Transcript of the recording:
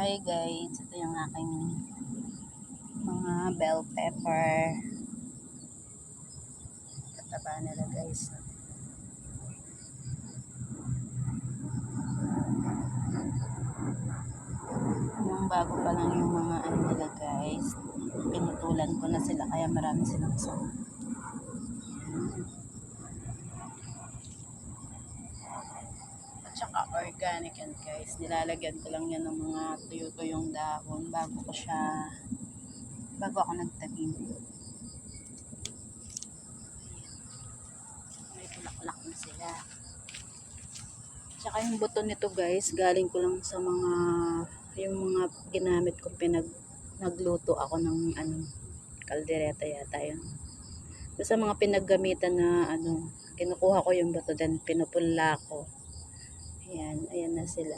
Hi guys, ito yung aking mga bell pepper. Kataba nila guys. Yung bago pa lang yung mga ano nila guys. Pinutulan ko na sila kaya marami silang sama. At saka organic yan guys. Nilalagyan ko lang yan ng mga tuyo-tuyong dahon bago ako nagtanim. May bulaklak na sila. Tsaka yung buto nito guys, galing ko lang sa yung mga ginamit ko nagluto ako ng kaldereta yata yun. Sa mga pinaggamitan na kinukuha ko yung buto then pinupula ko. Ayan na sila.